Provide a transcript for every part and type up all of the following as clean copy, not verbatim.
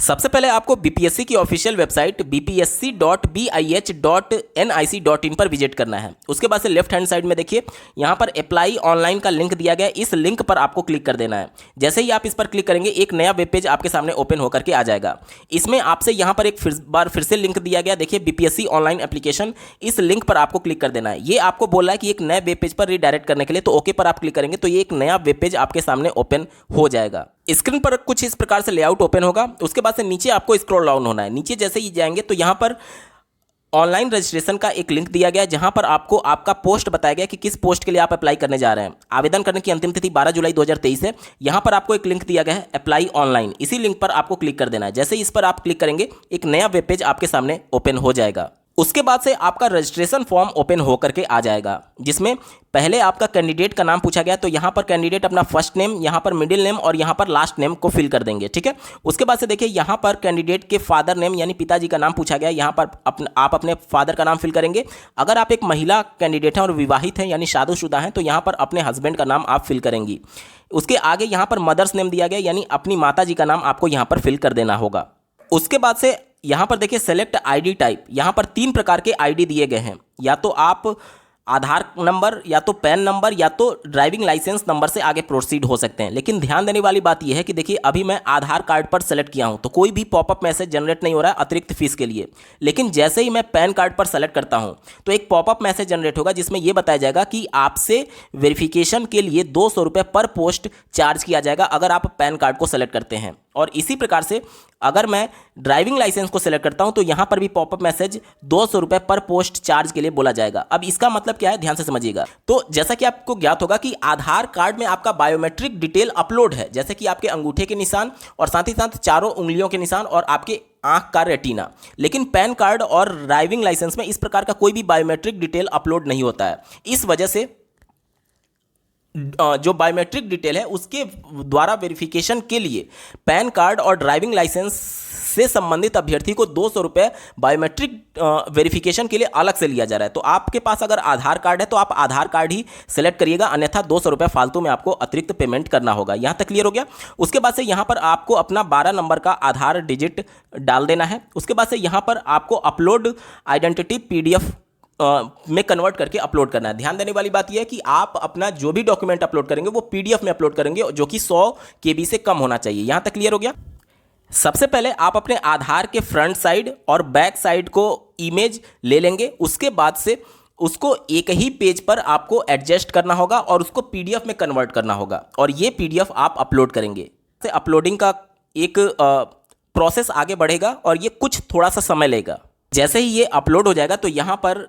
सबसे पहले आपको बीपीएससी की ऑफिशियल वेबसाइट bpsc.bih.nic.in पर विजिट करना है। उसके बाद से लेफ्ट हैंड साइड में देखिए यहाँ पर अप्लाई ऑनलाइन का लिंक दिया गया है। इस लिंक पर आपको क्लिक कर देना है। जैसे ही आप इस पर क्लिक करेंगे एक नया वेब पेज आपके सामने ओपन होकर के आ जाएगा। इसमें आपसे यहाँ पर एक फिर से लिंक दिया गया, देखिए बीपीएससी ऑनलाइन एप्लीकेशन, इस लिंक पर आपको क्लिक कर देना है। ये आपको बोल रहा है कि एक नए वेब पेज पर रिडायरेक्ट करने के लिए, तो ओके पर आप क्लिक करेंगे तो ये एक नया वेब पेज आपके सामने ओपन हो जाएगा। स्क्रीन पर कुछ इस प्रकार से लेआउट ओपन होगा। उसके बाद से नीचे आपको स्क्रॉल डाउन होना है। नीचे जैसे ही जाएंगे तो यहाँ पर ऑनलाइन रजिस्ट्रेशन का एक लिंक दिया गया है, जहां पर आपको आपका पोस्ट बताया गया कि किस पोस्ट के लिए आप अप्लाई करने जा रहे हैं। आवेदन करने की अंतिम तिथि 12 जुलाई 2023 है। यहां पर आपको एक लिंक दिया गया है अप्लाई ऑनलाइन, इसी लिंक पर आपको क्लिक कर देना है। जैसे ही इस पर आप क्लिक करेंगे एक नया वेब पेज आपके सामने ओपन हो जाएगा। उसके बाद से आपका रजिस्ट्रेशन फॉर्म ओपन होकर के आ जाएगा, जिसमें पहले आपका कैंडिडेट का नाम पूछा गया, तो यहाँ पर कैंडिडेट अपना फर्स्ट नेम, यहाँ पर मिडिल नेम और यहाँ पर लास्ट नेम को फिल कर देंगे, ठीक है। उसके बाद से देखिए यहाँ पर कैंडिडेट के फादर नेम यानी पिताजी का नाम पूछा गया, यहाँ पर आप अपने फादर का नाम फिल करेंगे। अगर आप एक महिला कैंडिडेट हैं और विवाहित हैं यानी शादीशुदा हैं तो यहाँ पर अपने हस्बैंड का नाम आप फिल करेंगी। उसके आगे यहाँ पर मदर्स नेम दिया गया यानी अपनी माता जी का नाम आपको यहाँ पर फिल कर देना होगा। उसके बाद से यहाँ पर देखिए सेलेक्ट आईडी टाइप, यहाँ पर 3 प्रकार के आईडी दिए गए हैं, या तो आप आधार नंबर, या तो पैन नंबर, या तो ड्राइविंग लाइसेंस नंबर से आगे प्रोसीड हो सकते हैं। लेकिन ध्यान देने वाली बात यह है कि देखिए अभी मैं आधार कार्ड पर सेलेक्ट किया हूं तो कोई भी पॉपअप मैसेज जनरेट नहीं हो रहा है अतिरिक्त फीस के लिए। लेकिन जैसे ही मैं पैन कार्ड पर सेलेक्ट करता हूं तो एक पॉपअप मैसेज जनरेट होगा जिसमें यह बताया जाएगा कि आपसे वेरिफिकेशन के लिए 200 रुपये पर पोस्ट चार्ज किया जाएगा अगर आप पैन कार्ड को सेलेक्ट करते हैं। और इसी प्रकार से अगर मैं ड्राइविंग लाइसेंस को सेलेक्ट करता हूं तो यहां पर भी पॉपअप मैसेज 200 रुपये पर पोस्ट चार्ज के लिए बोला जाएगा। अब इसका मतलब क्या है, ध्यान से समझिएगा। तो जैसा कि आपको ज्ञात होगा कि आधार कार्ड में आपका बायोमेट्रिक डिटेल अपलोड है, जैसे कि आपके अंगूठे के निशान और साथ ही साथ चारों उंगलियों के निशान और आपके आंख का रेटिना। लेकिन पैन कार्ड और ड्राइविंग लाइसेंस में इस प्रकार का कोई भी बायोमेट्रिक डिटेल अपलोड नहीं होता है। इस वजह से जो बायोमेट्रिक डिटेल है उसके द्वारा वेरिफिकेशन के लिए पैन कार्ड और ड्राइविंग लाइसेंस से संबंधित अभ्यर्थी को 200 रुपये बायोमेट्रिक वेरिफिकेशन के लिए अलग से लिया जा रहा है। तो आपके पास अगर आधार कार्ड है तो आप आधार कार्ड ही सेलेक्ट करिएगा, अन्यथा 200 रुपये फालतू में आपको अतिरिक्त पेमेंट करना होगा। यहाँ तक क्लियर हो गया। उसके बाद से यहाँ पर आपको अपना 12 नंबर का आधार डिजिट डाल देना है। उसके बाद से यहाँ पर आपको अपलोड आइडेंटिटी PDF में कन्वर्ट करके अपलोड करना है। ध्यान देने वाली बात यह है कि आप अपना जो भी डॉक्यूमेंट अपलोड करेंगे वो PDF में अपलोड करेंगे, जो कि 100 KB से कम होना चाहिए। यहां तक क्लियर हो गया। सबसे पहले आप अपने आधार के फ्रंट साइड और बैक साइड को इमेज ले लेंगे। उसके बाद से उसको एक ही पेज पर आपको एडजस्ट करना होगा और उसको PDF में कन्वर्ट करना होगा, और ये PDF आप अपलोड करेंगे। अपलोडिंग का एक प्रोसेस आगे बढ़ेगा और ये कुछ थोड़ा सा समय लेगा। जैसे ही ये अपलोड हो जाएगा तो यहाँ पर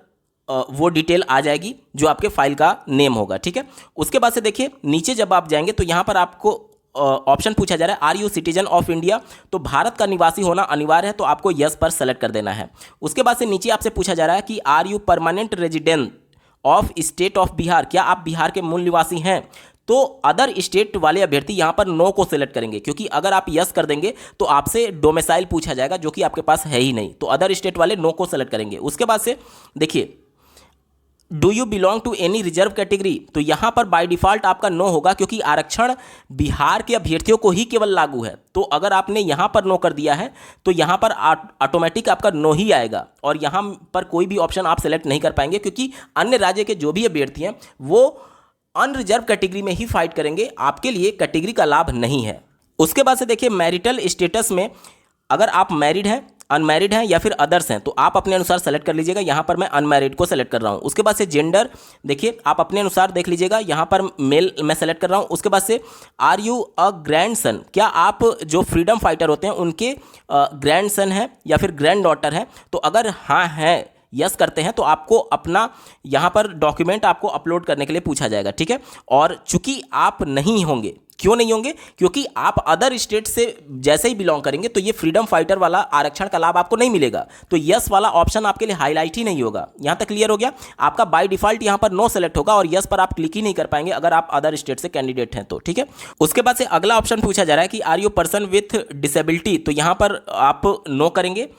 वो डिटेल आ जाएगी जो आपके फाइल का नेम होगा, ठीक है। उसके बाद से देखिए नीचे जब आप जाएंगे तो यहाँ पर आपको ऑप्शन पूछा जा रहा है are you citizen of India, तो भारत का निवासी होना अनिवार्य है, तो आपको यस पर सेलेक्ट कर देना है। उसके बाद से नीचे आपसे पूछा जा रहा है कि are you permanent resident of state of Bihar, क्या आप बिहार के मूल निवासी हैं? तो अदर स्टेट वाले अभ्यर्थी यहाँ पर नो को सिलेक्ट करेंगे, क्योंकि अगर आप यस कर देंगे तो आपसे डोमिसाइल पूछा जाएगा जो कि आपके पास है ही नहीं। तो अदर स्टेट वाले नो को सिलेक्ट करेंगे। उसके बाद से देखिए do you belong to any reserve category, तो यहाँ पर बाय डिफॉल्ट आपका नो होगा, क्योंकि आरक्षण बिहार के अभ्यर्थियों को ही केवल लागू है। तो अगर आपने यहाँ पर नो कर दिया है तो यहाँ पर ऑटोमेटिक आपका नो ही आएगा, और यहाँ पर कोई भी ऑप्शन आप सेलेक्ट नहीं कर पाएंगे, क्योंकि अन्य राज्य के जो भी अभ्यर्थी हैं वो अनरिजर्व कैटेगरी में ही फाइट करेंगे, आपके लिए कैटेगरी का लाभ नहीं है। उसके बाद से देखिए मैरिटल स्टेटस में अगर आप मैरिड हैं, अनमैरिड हैं या फिर अदर्स हैं तो आप अपने अनुसार सेलेक्ट कर लीजिएगा। यहाँ पर मैं अनमैरिड को सेलेक्ट कर रहा हूँ। उसके बाद से जेंडर देखिए आप अपने अनुसार देख लीजिएगा, यहाँ पर मेल मैं सेलेक्ट कर रहा हूँ। उसके बाद से आर यू अ ग्रैंडसन, क्या आप जो फ्रीडम फाइटर होते हैं उनके ग्रैंडसन हैं या फिर ग्रैंड डॉटर हैं? तो अगर हाँ है, यस करते हैं, तो आपको अपना यहाँ पर डॉक्यूमेंट आपको अपलोड करने के लिए पूछा जाएगा, ठीक है। और चूंकि आप नहीं होंगे, क्यों नहीं होंगे? क्योंकि आप अदर स्टेट से जैसे ही बिलोंग करेंगे तो ये फ्रीडम फाइटर वाला आरक्षण का लाभ आपको नहीं मिलेगा, तो यस वाला ऑप्शन आपके लिए हाईलाइट ही नहीं होगा। यहाँ तक क्लियर हो गया। आपका बाय डिफॉल्ट यहाँ पर नो सेलेक्ट होगा और यस पर आप क्लिक ही नहीं कर पाएंगे अगर आप अदर स्टेट से कैंडिडेट हैं तो, ठीक है। उसके बाद से अगला ऑप्शन पूछा जा रहा है कि are you person with disability, तो यहाँ पर आप नो करेंगे,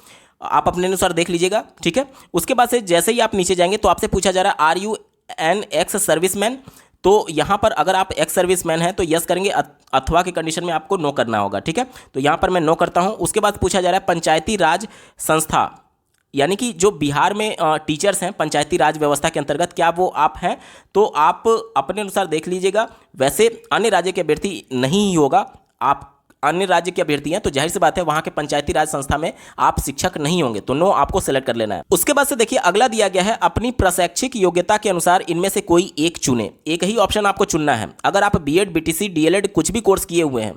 आप अपने अनुसार देख लीजिएगा, ठीक है। उसके बाद से जैसे ही आप नीचे जाएंगे तो आपसे पूछा जा रहा है are you an ex serviceman, तो यहाँ पर अगर आप एक्स सर्विसमैन हैं तो यस करेंगे, अथवा के कंडीशन में आपको नो करना होगा। ठीक है, तो यहाँ पर मैं नो करता हूँ। उसके बाद पूछा जा रहा है पंचायती राज संस्था, यानी कि जो बिहार में टीचर्स हैं पंचायती राज व्यवस्था के अंतर्गत, क्या वो आप हैं? तो आप अपने अनुसार देख लीजिएगा। वैसे अन्य राज्य के अभ्यर्थी नहीं ही होगा, आप अन्य राज्य के अभ्यर्थी हैं तो जाहिर सी बात है वहां के पंचायती राज संस्था में आप शिक्षक नहीं होंगे, तो नो आपको सेलेक्ट कर लेना है। उसके बाद से देखिए अगला दिया गया है अपनी प्रशैक्षिक योग्यता के अनुसार इनमें से कोई एक चुने। एक ही ऑप्शन आपको चुनना है। अगर आप बीएड, बीटीसी, डीएलएड कुछ भी कोर्स किए हुए हैं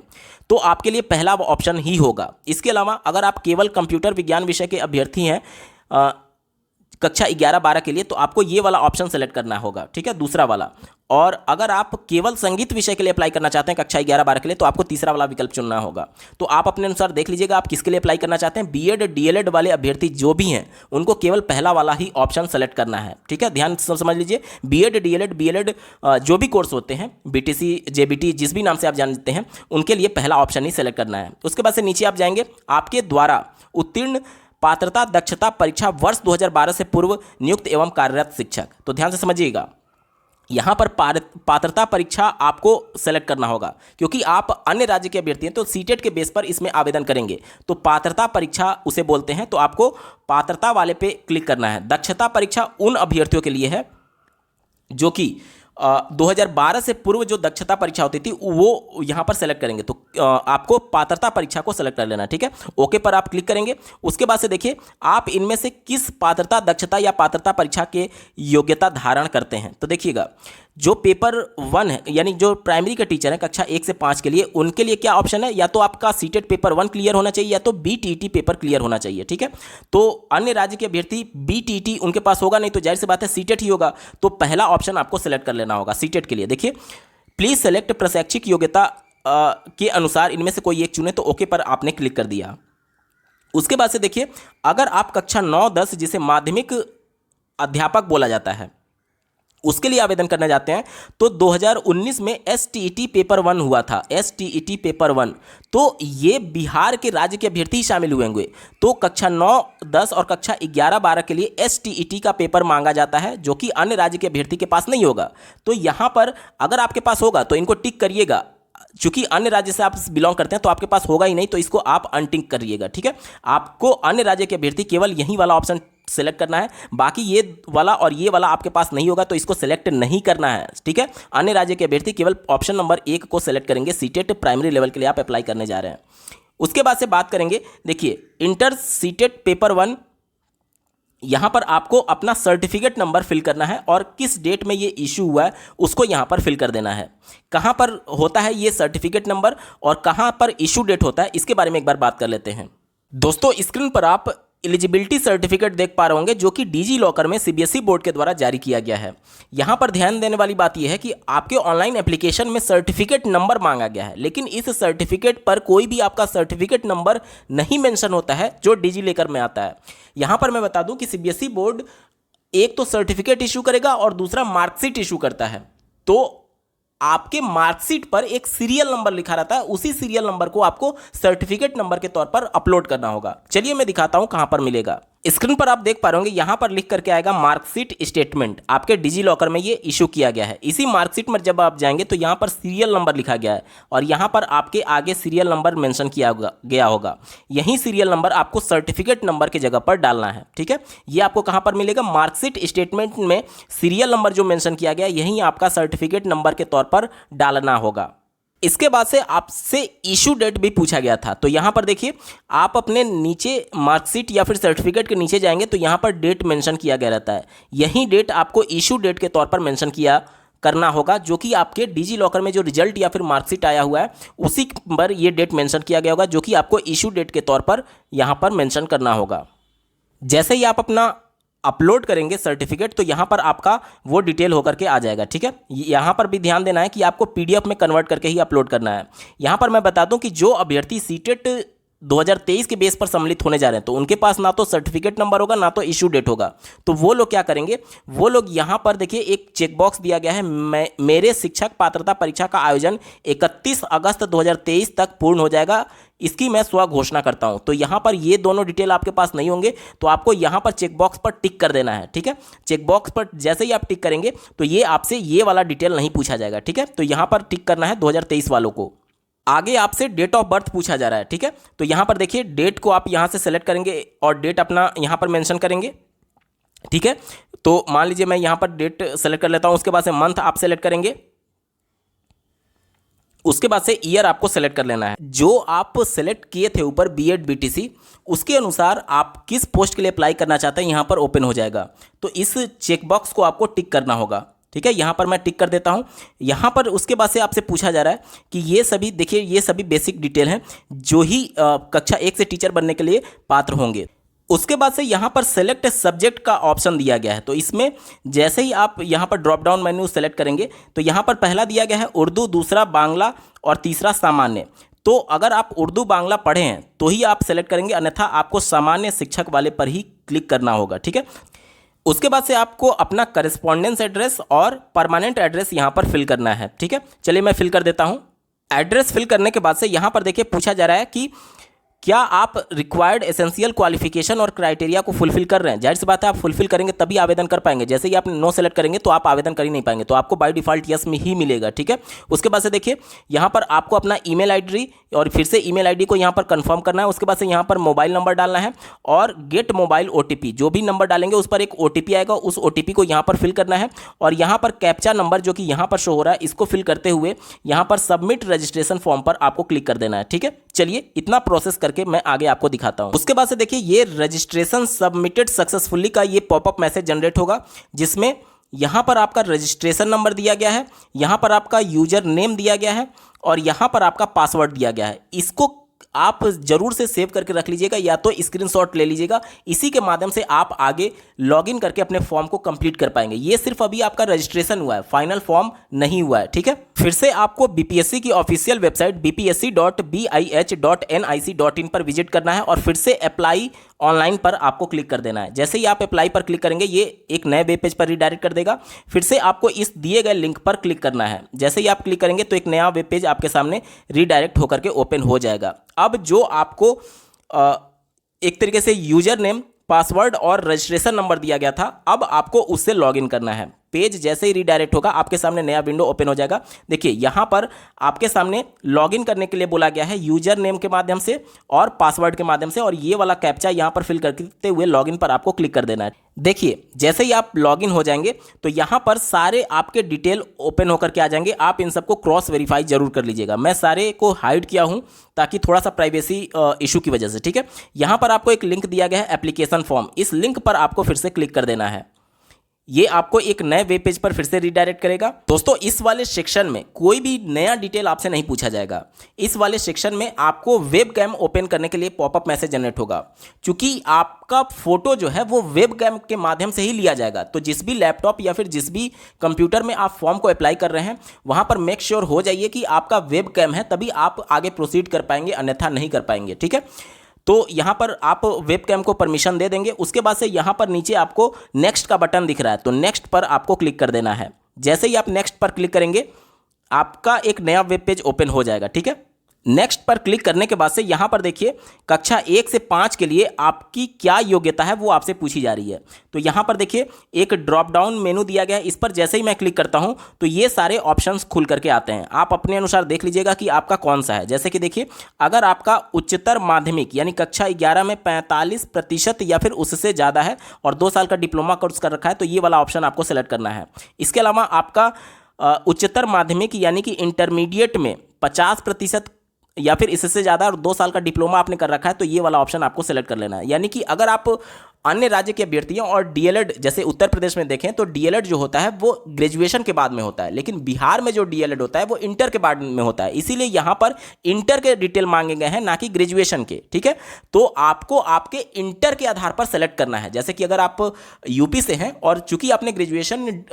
तो आपके लिए पहला ऑप्शन ही होगा। इसके अलावा अगर आप केवल कंप्यूटर विज्ञान विषय के अभ्यर्थी हैं कक्षा 11-12 के लिए, तो आपको ये वाला ऑप्शन सेलेक्ट करना होगा। ठीक है, दूसरा वाला। और अगर आप केवल संगीत विषय के लिए अप्लाई करना चाहते हैं कक्षा 11-12 के लिए, तो आपको तीसरा वाला विकल्प चुनना होगा। तो आप अपने अनुसार देख लीजिएगा आप किसके लिए अप्लाई करना चाहते हैं। बीएड, डीएलएड वाले अभ्यर्थी जो भी हैं उनको केवल पहला वाला ही ऑप्शन सेलेक्ट करना है। ठीक है, ध्यान से समझ लीजिए। बीएड, डीएलएड, बीएलएड जो भी कोर्स होते हैं, बीटीसी, जेबीटी, जिस भी नाम से आप जानते हैं, उनके लिए पहला ऑप्शन ही सेलेक्ट करना है। उसके बाद से नीचे आप जाएंगे, आपके द्वारा उत्तीर्ण पात्रता दक्षता परीक्षा वर्ष 2012 से पूर्व नियुक्त एवं कार्यरत शिक्षक। तो ध्यान से समझिएगा, यहाँ पर पात्रता परीक्षा आपको सेलेक्ट करना होगा, क्योंकि आप अन्य राज्य के अभ्यर्थी हैं तो सीटेट के बेस पर इसमें आवेदन करेंगे। तो पात्रता परीक्षा उसे बोलते हैं, तो आपको पात्रता वाले पे क्लिक करना है। दक्षता परीक्षा उन अभ्यर्थियों के लिए है जो कि 2012 से पूर्व जो दक्षता परीक्षा होती थी वो यहाँ पर सेलेक्ट करेंगे। तो आपको पात्रता परीक्षा को सेलेक्ट कर लेना। ठीक है, ओके पर आप क्लिक करेंगे। उसके बाद से देखिए आप इनमें से किस पात्रता, दक्षता या पात्रता परीक्षा के योग्यता धारण करते हैं। तो देखिएगा जो पेपर 1 है, यानी जो प्राइमरी के टीचर हैं कक्षा 1 से 5 के लिए, उनके लिए क्या ऑप्शन है, या तो आपका सीटेट पेपर 1 क्लियर होना चाहिए या तो बीटीटी पेपर क्लियर होना चाहिए। ठीक है, तो अन्य राज्य के अभ्यर्थी बीटीटी उनके पास होगा नहीं, तो जाहिर सी बात है सीटेट ही होगा। तो पहला ऑप्शन आपको सेलेक्ट कर लेना होगा सीटेट के लिए। देखिए प्लीज सेलेक्ट प्रशैक्षिक योग्यता के अनुसार इनमें से कोई एक चुने, तो ओके पर आपने क्लिक कर दिया। उसके बाद से देखिए अगर आप कक्षा 9-10 जिसे माध्यमिक अध्यापक बोला जाता है उसके लिए आवेदन करने जाते हैं, तो 2019 में एसटीईटी पेपर 1 हुआ था। एसटीईटी पेपर 1, तो ये बिहार के राज्य के अभ्यर्थी ही शामिल हुए होंगे। तो कक्षा 9-10 और कक्षा 11-12 के लिए एसटीईटी का पेपर मांगा जाता है, जो कि अन्य राज्य के अभ्यर्थी के पास नहीं होगा। तो यहाँ पर अगर आपके पास होगा तो इनको टिक करिएगा, चूंकि अन्य राज्य से आप बिलोंग करते हैं तो आपके पास होगा ही नहीं, तो इसको आप अनटिक करिएगा। ठीक है, आपको अन्य राज्य के अभ्यर्थी केवल यही वाला ऑप्शन सेलेक्ट करना है, बाकी ये वाला और ये वाला आपके पास नहीं होगा तो इसको सेलेक्ट नहीं करना है। ठीक है, अन्य राज्य के अभ्यर्थी केवल ऑप्शन नंबर 1 को सेलेक्ट करेंगे। सीटेट प्राइमरी लेवल के लिए आप अप्लाई करने जा रहे हैं। उसके बाद से बात करेंगे, देखिए इंटर सीटेट पेपर 1, यहाँ पर आपको अपना सर्टिफिकेट नंबर फिल करना है और किस डेट में ये इशू हुआ है उसको यहाँ पर फिल कर देना है। कहाँ पर होता है ये सर्टिफिकेट नंबर और कहाँ पर इशू डेट होता है, इसके बारे में एक बार बात कर लेते हैं। दोस्तों स्क्रीन पर आप एलिजिबिलिटी सर्टिफिकेट देख पा रहे होंगे, जो कि डिजी लॉकर में सीबीएसई बोर्ड के द्वारा जारी किया गया है। यहाँ पर ध्यान देने वाली बात यह है कि आपके ऑनलाइन एप्लीकेशन में सर्टिफिकेट नंबर मांगा गया है, लेकिन इस सर्टिफिकेट पर कोई भी आपका सर्टिफिकेट नंबर नहीं मेंशन होता है जो डिजी लॉकर में आता है। यहाँ पर मैं बता दूं कि सीबीएसई बोर्ड एक तो सर्टिफिकेट इशू करेगा और दूसरा मार्कशीट इशू करता है। तो आपके मार्कशीट पर एक सीरियल नंबर लिखा रहता है, उसी सीरियल नंबर को आपको सर्टिफिकेट नंबर के तौर पर अपलोड करना होगा। चलिए मैं दिखाता हूं कहां पर मिलेगा। स्क्रीन पर आप देख पा रहे होंगे, यहां पर लिख करके आएगा मार्कशीट स्टेटमेंट। आपके डिजी लॉकर में ये इशू किया गया है। इसी मार्कशीट में जब आप जाएंगे तो यहां पर सीरियल नंबर लिखा गया है और यहां पर आपके आगे सीरियल नंबर मेंशन किया गया होगा। यही सीरियल नंबर आपको सर्टिफिकेट नंबर की जगह पर डालना है। ठीक है, ये आपको कहां पर मिलेगा, मार्कशीट स्टेटमेंट में सीरियल नंबर जो मेंशन किया गया यही आपका सर्टिफिकेट नंबर के तौर पर डालना होगा। इसके बाद से आपसे इशू डेट भी पूछा गया था, तो यहाँ पर देखिए आप अपने नीचे मार्कशीट या फिर सर्टिफिकेट के नीचे जाएंगे तो यहाँ पर डेट मेंशन किया गया रहता है। यही डेट आपको इशू डेट के तौर पर मेंशन किया करना होगा, जो कि आपके डिजी लॉकर में जो रिजल्ट या फिर मार्कशीट आया हुआ है उसी पर ये डेट मेंशन किया गया होगा, जो कि आपको इशू डेट के तौर पर यहाँ पर मेंशन करना होगा। जैसे ही आप अपना अपलोड करेंगे सर्टिफिकेट तो यहाँ पर आपका वो डिटेल होकर के आ जाएगा। ठीक है, यहाँ पर भी ध्यान देना है कि आपको पीडीएफ में कन्वर्ट करके ही अपलोड करना है। यहाँ पर मैं बता दूं कि जो अभ्यर्थी सीटेट 2023 के बेस पर सम्मिलित होने जा रहे हैं, तो उनके पास ना तो सर्टिफिकेट नंबर होगा ना तो इशू डेट होगा। तो वो लोग क्या करेंगे, वो लोग यहाँ पर देखिए एक चेकबॉक्स दिया गया है, मेरे शिक्षक पात्रता परीक्षा का आयोजन 31 अगस्त 2023 तक पूर्ण हो जाएगा, इसकी मैं स्व घोषणा करता हूं। तो यहां पर ये दोनों डिटेल आपके पास नहीं होंगे, तो आपको यहां पर चेकबॉक्स पर टिक कर देना है। ठीक है, चेकबॉक्स पर जैसे ही आप टिक करेंगे तो ये आपसे ये वाला डिटेल नहीं पूछा जाएगा। ठीक है, तो यहां पर टिक करना है 2023 वालों को। आगे आपसे डेट ऑफ बर्थ पूछा जा रहा है। ठीक है, तो यहां पर देखिए डेट को आप यहां से सेलेक्ट करेंगे और डेट अपना यहां पर मेंशन करेंगे। ठीक है, तो मान लीजिए मैं यहां पर डेट सेलेक्ट कर लेता हूं, उसके बाद से मंथ आप सेलेक्ट करेंगे, उसके बाद से ईयर आपको सेलेक्ट कर लेना है। जो आप सेलेक्ट किए थे ऊपर बीएड बीटीसी, उसके अनुसार आप किस पोस्ट के लिए अप्लाई करना चाहते हैं यहां पर ओपन हो जाएगा। तो इस चेकबॉक्स को आपको टिक करना होगा। ठीक है, यहां पर मैं टिक कर देता हूं। यहां पर उसके बाद से आपसे पूछा जा रहा है कि ये सभी देखिए, ये सभी बेसिक डिटेल हैं जो ही कक्षा 1 से टीचर बनने के लिए पात्र होंगे। उसके बाद से यहाँ पर सेलेक्ट सब्जेक्ट का ऑप्शन दिया गया है। तो इसमें जैसे ही आप यहाँ पर ड्रॉप डाउन मेन्यू सेलेक्ट करेंगे तो यहाँ पर पहला दिया गया है उर्दू, दूसरा बांग्ला और तीसरा सामान्य। तो अगर आप उर्दू बांग्ला पढ़े हैं तो ही आप सेलेक्ट करेंगे, अन्यथा आपको सामान्य शिक्षक वाले पर ही क्लिक करना होगा। ठीक है, उसके बाद से आपको अपना करेस्पॉन्डेंस एड्रेस और परमानेंट एड्रेस यहाँ पर फिल करना है। ठीक है, चलिए मैं फिल कर देता हूँ। एड्रेस फिल करने के बाद से यहाँ पर देखिए पूछा जा रहा है कि क्या आप रिक्वायर्ड एसेंशियल क्वालिफिकेशन और क्राइटेरिया को फुलफिल कर रहे हैं। जाहिर सी बात है, आप फुलफिल करेंगे तभी आवेदन कर पाएंगे। जैसे ही आप नो सेलेक्ट करेंगे तो आप आवेदन कर ही नहीं पाएंगे, तो आपको बाय डिफॉल्ट यस में ही मिलेगा। ठीक है, उसके बाद से देखिए यहाँ पर आपको अपना ईमेल आईडी और फिर से ईमेल आईडी को यहाँ पर कंफर्म करना है। उसके बाद से यहाँ पर मोबाइल नंबर डालना है और गेट मोबाइल ओटीपी, जो भी नंबर डालेंगे उस पर एक ओटीपी आएगा, उस ओटीपी को यहाँ पर फिल करना है। और यहाँ पर कैप्चा नंबर जो कि यहाँ पर शो हो रहा है, इसको फिल करते हुए यहाँ पर सबमिट रजिस्ट्रेशन फॉर्म पर आपको क्लिक कर देना है। ठीक है, चलिए इतना प्रोसेस करके मैं आगे आपको दिखाता हूं। उसके बाद से देखिए ये रजिस्ट्रेशन सबमिटेड सक्सेसफुली का ये पॉपअप मैसेज जनरेट होगा, जिसमें यहां पर आपका रजिस्ट्रेशन नंबर दिया गया है, यहां पर आपका यूजर नेम दिया गया है और यहां पर आपका पासवर्ड दिया गया है। इसको आप जरूर से सेव करके रख लीजिएगा या तो स्क्रीनशॉट ले लीजिएगा। इसी के माध्यम से आप आगे लॉगिन करके अपने फॉर्म को कंप्लीट कर पाएंगे। ये सिर्फ अभी आपका रजिस्ट्रेशन हुआ है, फाइनल फॉर्म नहीं हुआ है। ठीक है, फिर से आपको बीपीएससी की ऑफिशियल वेबसाइट bpsc.bih.nic.in पर विजिट करना है और फिर से अप्लाई ऑनलाइन पर आपको क्लिक कर देना है। जैसे ही आप अप्लाई पर क्लिक करेंगे ये एक नए वेब पेज पर रिडायरेक्ट कर देगा। फिर से आपको इस दिए गए लिंक पर क्लिक करना है। जैसे ही आप क्लिक करेंगे तो एक नया वेब पेज आपके सामने रिडायरेक्ट होकर के ओपन हो जाएगा। अब जो आपको एक तरीके से यूजर नेम, पासवर्ड और रजिस्ट्रेशन नंबर दिया गया था, अब आपको उससे लॉगिन करना है। पेज जैसे ही रीडायरेक्ट होगा आपके सामने नया विंडो ओपन हो जाएगा। देखिए यहाँ पर आपके सामने लॉगिन करने के लिए बोला गया है यूजर नेम के माध्यम से और पासवर्ड के माध्यम से, और ये वाला कैप्चा यहाँ पर फिल करते हुए लॉगिन पर आपको क्लिक कर देना है। देखिए जैसे ही आप लॉगिन हो जाएंगे तो यहाँ पर सारे आपके डिटेल ओपन होकर के आ जाएंगे। आप इन सबको क्रॉस वेरीफाई जरूर कर लीजिएगा। मैं सारे को हाइड किया हूँ ताकि थोड़ा सा प्राइवेसी इशू की वजह से। ठीक है, यहाँ पर आपको एक लिंक दिया गया है एप्लीकेशन फॉर्म, इस लिंक पर आपको फिर से क्लिक कर देना है। ये आपको एक नए वेब पेज पर फिर से रीडायरेक्ट करेगा। दोस्तों इस वाले सेक्शन में कोई भी नया डिटेल आपसे नहीं पूछा जाएगा। इस वाले सेक्शन में आपको वेब कैम ओपन करने के लिए पॉपअप मैसेज जनरेट होगा। चूंकि आपका फोटो जो है वो वेब कैम के माध्यम से ही लिया जाएगा, तो जिस भी लैपटॉप या फिर जिस भी कंप्यूटर में आप फॉर्म को अप्लाई कर रहे हैं वहां पर मेक श्योर हो जाइए कि आपका वेब कैम है, तभी आप आगे प्रोसीड कर पाएंगे, अन्यथा नहीं कर पाएंगे। ठीक है, तो यहाँ पर आप वेबकैम को परमिशन दे देंगे। उसके बाद से यहाँ पर नीचे आपको नेक्स्ट का बटन दिख रहा है, तो नेक्स्ट पर आपको क्लिक कर देना है। जैसे ही आप नेक्स्ट पर क्लिक करेंगे आपका एक नया वेब पेज ओपन हो जाएगा। ठीक है, नेक्स्ट पर क्लिक करने के बाद से यहाँ पर देखिए कक्षा 1 से 5 के लिए आपकी क्या योग्यता है वो आपसे पूछी जा रही है। तो यहाँ पर देखिए एक ड्रॉप डाउन मेनू दिया गया है, इस पर जैसे ही मैं क्लिक करता हूँ तो ये सारे ऑप्शंस खुल करके आते हैं। आप अपने अनुसार देख लीजिएगा कि आपका कौन सा है। जैसे कि देखिए अगर आपका उच्चतर माध्यमिक यानी कक्षा 11 में 45% या फिर उससे ज़्यादा है और 2 साल का डिप्लोमा कोर्स कर रखा है तो ये वाला ऑप्शन आपको सेलेक्ट करना है। इसके अलावा आपका उच्चतर माध्यमिक यानी कि इंटरमीडिएट में 50% या फिर इससे ज़्यादा और 2 साल का डिप्लोमा आपने कर रखा है तो ये वाला ऑप्शन आपको सेलेक्ट कर लेना है। यानी कि अगर आप अन्य राज्य के अभ्यर्थी हैं और डीएलएड जैसे उत्तर प्रदेश में देखें तो डीएलएड जो होता है वो ग्रेजुएशन के बाद में होता है, लेकिन बिहार में जो डीएलएड होता है वो इंटर के बाद में होता है। इसीलिए यहाँ पर इंटर के डिटेल मांगे गए हैं, ना कि ग्रेजुएशन के। ठीक है, तो आपको आपके इंटर के आधार पर सेलेक्ट करना है। जैसे कि अगर आप यूपी से हैं और चूंकि आपने ग्रेजुएशन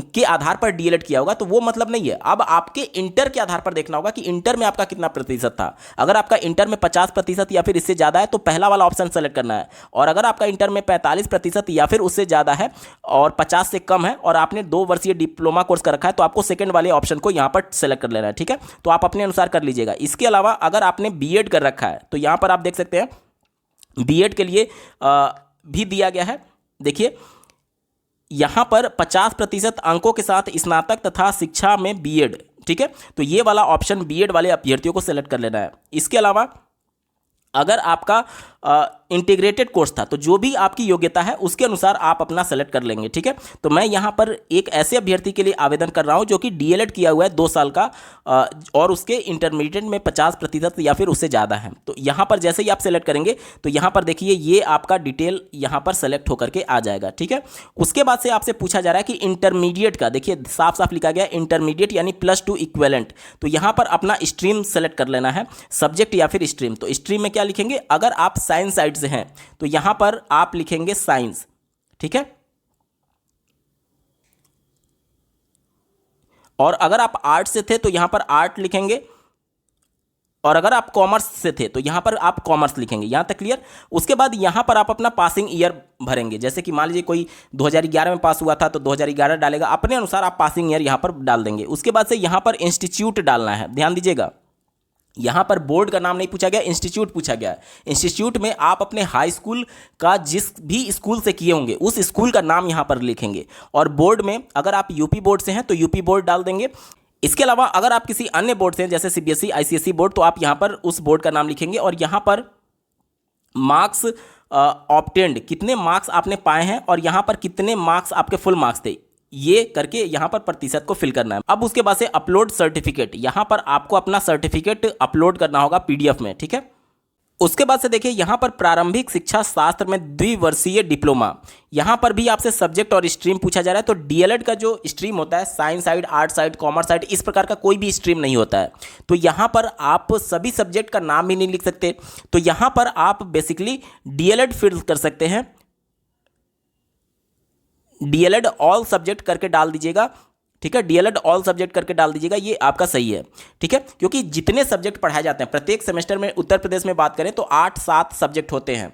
के आधार पर डीएलएड किया होगा तो वो मतलब नहीं है। अब आपके इंटर के आधार पर देखना होगा कि इंटर में आपका कितना प्रतिशत था। अगर आपका इंटर में 50% या फिर इससे ज़्यादा है तो पहला वाला ऑप्शन सेलेक्ट करना है, और अगर आपका इंटर में 45% या फिर उससे ज़्यादा है और 50 से कम है और आपने 2 वर्षीय डिप्लोमा कोर्स कर रखा है तो आपको सेकंड वाले ऑप्शन को यहाँ पर सेलेक्ट कर लेना है। ठीक है, तो आप अपने अनुसार कर लीजिएगा। इसके अलावा अगर आपने बीएड कर रखा है तो यहाँ पर आप देख सकते हैं बीएड के लिए भी दिया गया है। देखिए यहाँ पर 50% अंकों के साथ स्नातक तथा शिक्षा में बीएड। ठीक है, तो ये वाला ऑप्शन बीएड वाले अभ्यर्थियों को सेलेक्ट कर लेना है। इसके अलावा अगर आपका इंटीग्रेटेड कोर्स था तो जो भी आपकी योग्यता है उसके अनुसार आप अपना सेलेक्ट कर लेंगे। ठीक है, तो मैं यहाँ पर एक ऐसे अभ्यर्थी के लिए आवेदन कर रहा हूँ जो कि डीएलएड किया हुआ है 2 साल का और उसके इंटरमीडिएट में 50% या फिर उससे ज़्यादा है। तो यहाँ पर जैसे ही आप सेलेक्ट करेंगे तो यहाँ पर देखिए ये आपका डिटेल यहाँ पर सेलेक्ट होकर के आ जाएगा। ठीक है, उसके बाद से आपसे पूछा जा रहा है कि इंटरमीडिएट का, देखिए साफ साफ लिखा गया इंटरमीडिएट यानी +2 इक्विवेलेंट। तो यहाँ पर अपना स्ट्रीम सेलेक्ट कर लेना है, सब्जेक्ट या फिर स्ट्रीम। तो स्ट्रीम में क्या लिखेंगे, अगर आप साइंस साइड से हैं तो यहां पर आप लिखेंगे साइंस। ठीक है, और अगर आप आर्ट से थे तो यहां पर आर्ट लिखेंगे, और अगर आप कॉमर्स से थे तो यहां पर आप कॉमर्स लिखेंगे। यहां तक क्लियर। उसके बाद यहां पर आप अपना पासिंग ईयर भरेंगे, जैसे कि मान लीजिए कोई 2011 में पास हुआ था तो 2011 डालेगा, अपने अनुसार आप पासिंग ईयर यहां पर डाल देंगे। उसके बाद से यहां पर इंस्टीट्यूट डालना है, ध्यान दीजिएगा। यहाँ पर बोर्ड का नाम नहीं पूछा गया, इंस्टीट्यूट पूछा गया। इंस्टीट्यूट में आप अपने हाई स्कूल का जिस भी स्कूल से किए होंगे उस स्कूल का नाम यहाँ पर लिखेंगे, और बोर्ड में अगर आप यूपी बोर्ड से हैं तो यूपी बोर्ड डाल देंगे। इसके अलावा अगर आप किसी अन्य बोर्ड से हैं जैसे सीबीएसई, आईसीएसई बोर्ड, तो आप यहाँ पर उस बोर्ड का नाम लिखेंगे, और यहाँ पर मार्क्स ऑब्टेन्ड, कितने मार्क्स आपने पाए हैं और यहाँ पर कितने मार्क्स आपके फुल मार्क्स थे, ये करके यहाँ पर प्रतिशत को फिल करना है। अब उसके बाद से अपलोड सर्टिफिकेट, यहाँ पर आपको अपना सर्टिफिकेट अपलोड करना होगा पीडीएफ में। ठीक है, उसके बाद से देखिए यहाँ पर प्रारंभिक शिक्षा शास्त्र में द्विवर्षीय डिप्लोमा, यहाँ पर भी आपसे सब्जेक्ट और स्ट्रीम पूछा जा रहा है। तो डीएलएड का जो स्ट्रीम होता है, science side, art side, commerce side, इस प्रकार का कोई भी स्ट्रीम नहीं होता है। तो यहाँ पर आप सभी सब्जेक्ट का नाम भी नहीं लिख सकते, तो यहाँ पर आप बेसिकली डीएलएड फिल कर सकते हैं, डीएलएड ऑल सब्जेक्ट करके डाल दीजिएगा। ठीक है, डीएलएड ऑल सब्जेक्ट करके डाल दीजिएगा, ये आपका सही है। ठीक है, क्योंकि जितने सब्जेक्ट पढ़ाए जाते हैं प्रत्येक सेमेस्टर में, उत्तर प्रदेश में बात करें तो 8-7 सब्जेक्ट होते हैं,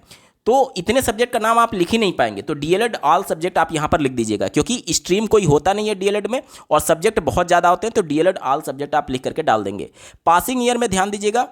तो इतने सब्जेक्ट का नाम आप लिख ही नहीं पाएंगे। तो डीएलएड ऑल सब्जेक्ट आप यहाँ पर लिख दीजिएगा, क्योंकि स्ट्रीम कोई होता नहीं है डीएलएड में और सब्जेक्ट बहुत ज़्यादा होते हैं, तो डीएलएड ऑल सब्जेक्ट आप लिख करके डाल देंगे। पासिंग ईयर में ध्यान दीजिएगा,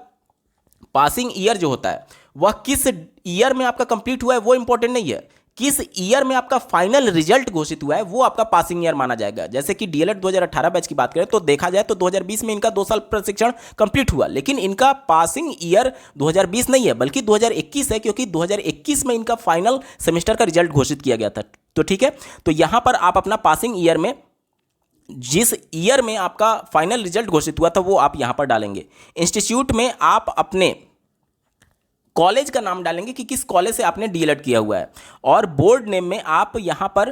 पासिंग ईयर जो होता है वह किस ईयर में आपका कंप्लीट हुआ है वो इंपॉर्टेंट नहीं है, किस ईयर में आपका फाइनल रिजल्ट घोषित हुआ है वो आपका पासिंग ईयर माना जाएगा। जैसे कि डीएलएड 2018 बैच की बात करें तो देखा जाए तो 2020 में इनका 2 साल प्रशिक्षण कंप्लीट हुआ, लेकिन इनका पासिंग ईयर 2020 नहीं है बल्कि 2021 है, क्योंकि 2021 में इनका फाइनल सेमेस्टर का रिजल्ट घोषित किया गया था। तो ठीक है, तो यहां पर आप अपना पासिंग ईयर में जिस ईयर में आपका फाइनल रिजल्ट घोषित हुआ था वो आप यहां पर डालेंगे। इंस्टीट्यूट में आप अपने कॉलेज का नाम डालेंगे कि किस कॉलेज से आपने डीएलएड किया हुआ है, और बोर्ड नेम में आप यहाँ पर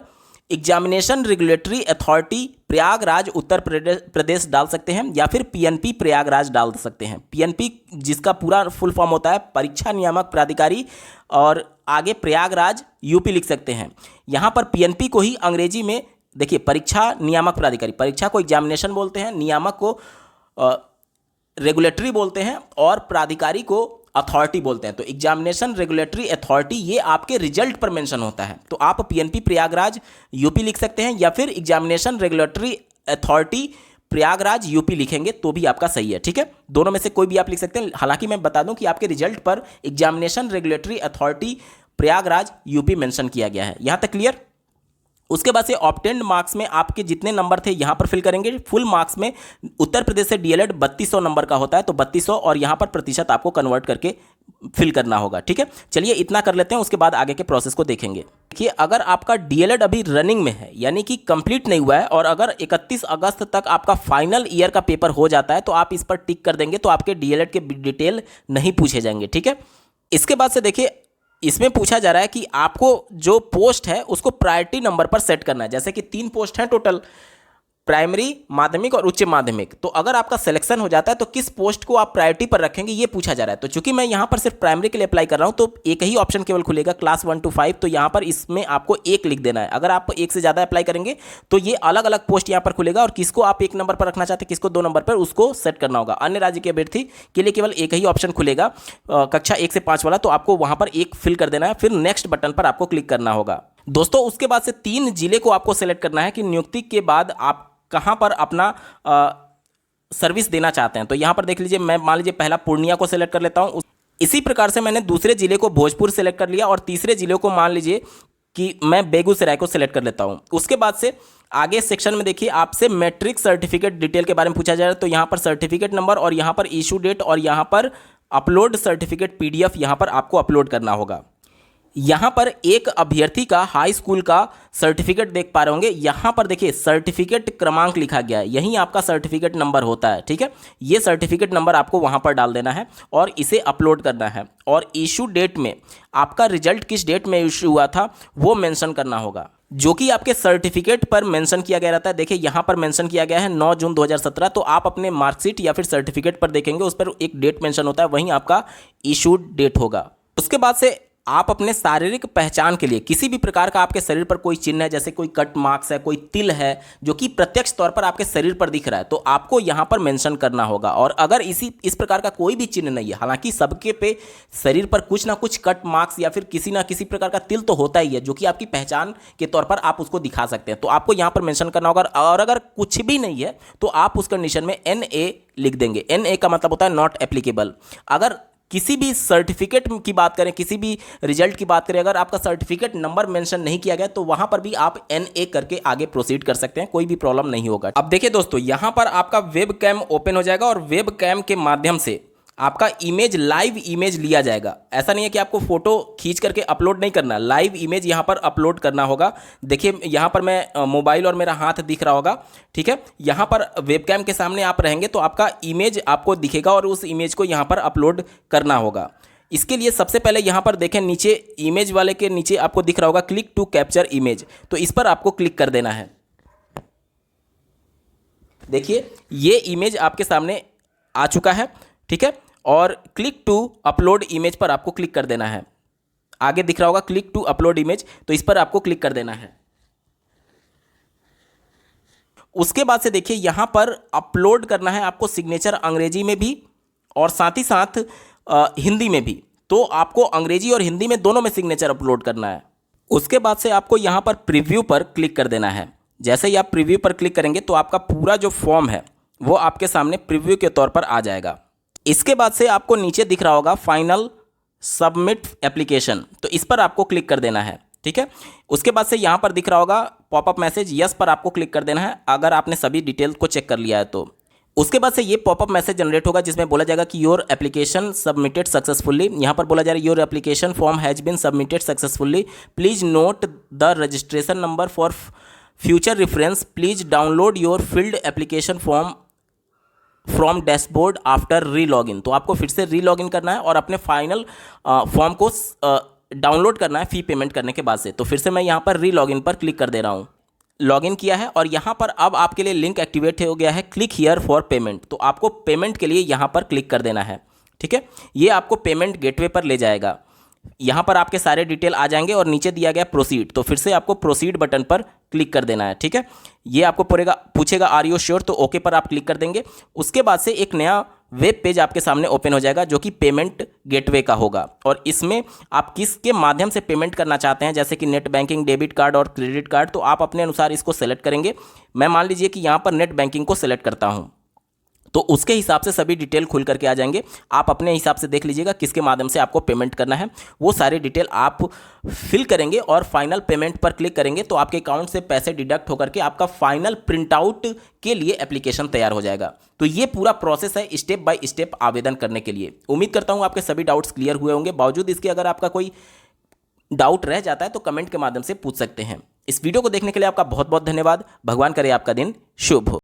examination regulatory authority Prayagraj Uttar Pradesh डाल सकते हैं, या फिर पीएनपी प्रयागराज डाल सकते हैं। पीएनपी जिसका पूरा फुल फॉर्म होता है परीक्षा नियामक प्राधिकारी, और आगे प्रयागराज यूपी लिख सकते हैं। यहाँ पर पीएनपी को ही अंग्रेजी में देखिए परीक्षा नियामक प्राधिकारी, परीक्षा को एग्जामिनेशन बोलते हैं, नियामक को रेगुलेटरी बोलते हैं, और प्राधिकारी को अथॉरिटी बोलते हैं। तो एग्जामिनेशन रेगुलेटरी अथॉरिटी ये आपके रिजल्ट पर मेंशन होता है, तो आप पीएनपी प्रयागराज यूपी लिख सकते हैं, या फिर examination regulatory authority Prayagraj UP लिखेंगे तो भी आपका सही है। ठीक है, दोनों में से कोई भी आप लिख सकते हैं। हालांकि मैं बता दूं कि आपके रिजल्ट पर examination regulatory authority Prayagraj UP mention किया गया है। यहां तक क्लियर। उसके बाद से ऑब्टेन्ड मार्क्स में आपके जितने नंबर थे यहाँ पर फिल करेंगे। फुल मार्क्स में उत्तर प्रदेश से डीएलएड 3200 नंबर का होता है, तो 3200 और यहाँ पर प्रतिशत आपको कन्वर्ट करके फिल करना होगा। ठीक है, चलिए इतना कर लेते हैं, उसके बाद आगे के प्रोसेस को देखेंगे। देखिए अगर आपका डीएलएड अभी रनिंग में है यानी कि कंप्लीट नहीं हुआ है, और अगर 31 अगस्त तक आपका फाइनल ईयर का पेपर हो जाता है तो आप इस पर टिक कर देंगे, तो आपके डीएलएड के डिटेल नहीं पूछे जाएंगे। ठीक है, इसके बाद से देखिए इसमें पूछा जा रहा है कि आपको जो पोस्ट है उसको प्रायोरिटी नंबर पर सेट करना है। जैसे कि 3 पोस्ट हैं टोटल, प्राइमरी, माध्यमिक और उच्च माध्यमिक। तो अगर आपका सिलेक्शन हो जाता है तो किस पोस्ट को आप प्रायोरिटी पर रखेंगे ये पूछा जा रहा है। तो चूंकि मैं यहाँ पर सिर्फ प्राइमरी के लिए अप्लाई कर रहा हूँ तो एक ही ऑप्शन केवल खुलेगा क्लास 1 to 5। तो यहाँ पर इसमें आपको एक लिख देना है। अगर आप एक से ज़्यादा अप्लाई करेंगे तो ये अलग अलग पोस्ट यहाँ पर खुलेगा और किसको आप 1 नंबर पर रखना चाहते हैं, किसको 2 नंबर पर, उसको सेट करना होगा। अन्य राज्य के अभ्यर्थी के लिए केवल एक ही ऑप्शन खुलेगा कक्षा 1 से 5 वाला। तो आपको वहाँ पर एक फिल कर देना है, फिर नेक्स्ट बटन पर आपको क्लिक करना होगा। दोस्तों उसके बाद से 3 जिले को आपको सेलेक्ट करना है कि नियुक्ति के बाद आप कहाँ पर अपना सर्विस देना चाहते हैं। तो यहाँ पर देख लीजिए, मैं मान लीजिए पहला पूर्णिया को सेलेक्ट कर लेता हूँ। इसी प्रकार से मैंने दूसरे जिले को भोजपुर सेलेक्ट कर लिया और तीसरे जिले को मान लीजिए कि मैं बेगूसराय को सेलेक्ट कर लेता हूँ। उसके बाद से आगे सेक्शन में देखिए आपसे मैट्रिक सर्टिफिकेट डिटेल के बारे में पूछा जा रहा है। तो यहाँ पर सर्टिफिकेट नंबर और यहाँ पर इशू डेट और यहाँ पर अपलोड सर्टिफिकेट PDF यहाँ पर आपको अपलोड करना होगा। यहाँ पर एक अभ्यर्थी का हाई स्कूल का सर्टिफिकेट देख पा रहे होंगे। यहाँ पर देखिए सर्टिफिकेट क्रमांक लिखा गया है, यही आपका सर्टिफिकेट नंबर होता है। ठीक है, ये सर्टिफिकेट नंबर आपको वहाँ पर डाल देना है और इसे अपलोड करना है। और इशू डेट में आपका रिजल्ट किस डेट में इशू हुआ था वो मेंशन करना होगा, जो कि आपके सर्टिफिकेट पर मेंशन किया गया रहता है। देखिए यहाँ पर मेंशन किया गया है 9 जून 2017। तो आप अपने मार्कशीट या फिर सर्टिफिकेट पर देखेंगे, उस पर एक डेट मेंशन होता है, वहीं आपका इशू डेट होगा। उसके बाद से आप अपने शारीरिक पहचान के लिए किसी भी प्रकार का आपके शरीर पर कोई चिन्ह है, जैसे कोई कट मार्क्स है, कोई तिल है जो कि प्रत्यक्ष तौर पर आपके शरीर पर दिख रहा है, तो आपको यहाँ पर मेंशन करना होगा। और अगर इस प्रकार का कोई भी चिन्ह नहीं है, हालांकि सबके पे शरीर पर कुछ ना कुछ कट मार्क्स या फिर किसी ना किसी प्रकार का तिल तो होता ही है, जो कि आपकी पहचान के तौर पर आप उसको दिखा सकते हैं, तो आपको यहाँ पर मेंशन करना होगा। और अगर कुछ भी नहीं है तो आप उस कंडीशन में NA लिख देंगे। NA का मतलब होता है नॉट एप्लीकेबल। अगर किसी भी सर्टिफिकेट की बात करें, किसी भी रिजल्ट की बात करें, अगर आपका सर्टिफिकेट नंबर मेंशन नहीं किया गया तो वहां पर भी आप NA करके आगे प्रोसीड कर सकते हैं, कोई भी प्रॉब्लम नहीं होगा। अब देखिए दोस्तों, यहां पर आपका वेब कैम ओपन हो जाएगा और वेब कैम के माध्यम से आपका इमेज, लाइव इमेज लिया जाएगा। ऐसा नहीं है कि आपको फोटो खींच करके अपलोड नहीं करना, लाइव इमेज यहाँ पर अपलोड करना होगा। देखिए यहाँ पर मैं मोबाइल और मेरा हाथ दिख रहा होगा, ठीक है। यहाँ पर वेबकैम के सामने आप रहेंगे तो आपका इमेज आपको दिखेगा और उस इमेज को यहाँ पर अपलोड करना होगा। इसके लिए सबसे पहले यहाँ पर देखें, नीचे इमेज वाले के नीचे आपको दिख रहा होगा क्लिक टू कैप्चर इमेज, तो इस पर आपको क्लिक कर देना है। देखिए ये इमेज आपके सामने आ चुका है, ठीक है। और क्लिक टू अपलोड इमेज पर आपको क्लिक कर देना है। आगे दिख रहा होगा क्लिक टू अपलोड इमेज, तो इस पर आपको क्लिक कर देना है। उसके बाद से देखिए यहां पर अपलोड करना है आपको सिग्नेचर अंग्रेजी में भी और साथ ही साथ हिंदी में भी। तो आपको अंग्रेजी और हिंदी में दोनों में सिग्नेचर अपलोड करना है। उसके बाद से आपको यहां पर प्रीव्यू पर क्लिक कर देना है। जैसे ही आप प्रीव्यू पर क्लिक करेंगे तो आपका पूरा जो फॉर्म है वो आपके सामने प्रीव्यू के तौर पर आ जाएगा। इसके बाद से आपको नीचे दिख रहा होगा फाइनल सबमिट एप्लीकेशन, तो इस पर आपको क्लिक कर देना है, ठीक है। उसके बाद से यहाँ पर दिख रहा होगा पॉपअप मैसेज, यस पर आपको क्लिक कर देना है अगर आपने सभी डिटेल को चेक कर लिया है तो। उसके बाद से ये पॉपअप मैसेज जनरेट होगा जिसमें बोला जाएगा कि योर एप्लीकेशन सबमिटेड सक्सेसफुली। यहाँ पर बोला जा रहा है your application form has been submitted successfully, please note the registration number for future reference, please download your filled application form from dashboard after re login. तो आपको फिर से री लॉगिन करना है और अपने फाइनल फॉर्म को डाउनलोड करना है फी पेमेंट करने के बाद से। तो फिर से मैं यहाँ पर री लॉगिन पर क्लिक कर दे रहा हूँ। लॉगिन किया है और यहाँ पर अब आपके लिए लिंक एक्टिवेट हो गया है, क्लिक हियर फॉर पेमेंट। तो आपको पेमेंट के लिए यहाँ पर क्लिक कर देना है, ठीक है। ये आपको पेमेंट गेटवे पर ले जाएगा। यहाँ पर आपके सारे डिटेल आ जाएंगे और नीचे दिया गया प्रोसीड, तो फिर से आपको प्रोसीड बटन पर क्लिक कर देना है, ठीक है। ये आपको पूछेगा आर यू श्योर, तो ओके पर आप क्लिक कर देंगे। उसके बाद से एक नया वेब पेज आपके सामने ओपन हो जाएगा जो कि पेमेंट गेटवे का होगा और इसमें आप किसके माध्यम से पेमेंट करना चाहते हैं, जैसे कि नेट बैंकिंग, डेबिट कार्ड और क्रेडिट कार्ड, तो आप अपने अनुसार इसको सेलेक्ट करेंगे। मैं मान लीजिए कि यहाँ पर नेट बैंकिंग को सेलेक्ट करता हूँ, तो उसके हिसाब से सभी डिटेल खुल करके आ जाएंगे। आप अपने हिसाब से देख लीजिएगा किसके माध्यम से आपको पेमेंट करना है, वो सारे डिटेल आप फिल करेंगे और फाइनल पेमेंट पर क्लिक करेंगे तो आपके अकाउंट से पैसे डिडक्ट होकर के आपका फाइनल प्रिंट आउट के लिए एप्लीकेशन तैयार हो जाएगा। तो ये पूरा प्रोसेस है स्टेप बाय स्टेप आवेदन करने के लिए। उम्मीद करता हूँ आपके सभी डाउट्स क्लियर हुए होंगे। बावजूद इसके अगर आपका कोई डाउट रह जाता है तो कमेंट के माध्यम से पूछ सकते हैं। इस वीडियो को देखने के लिए आपका बहुत बहुत धन्यवाद। भगवान करे आपका दिन शुभ हो।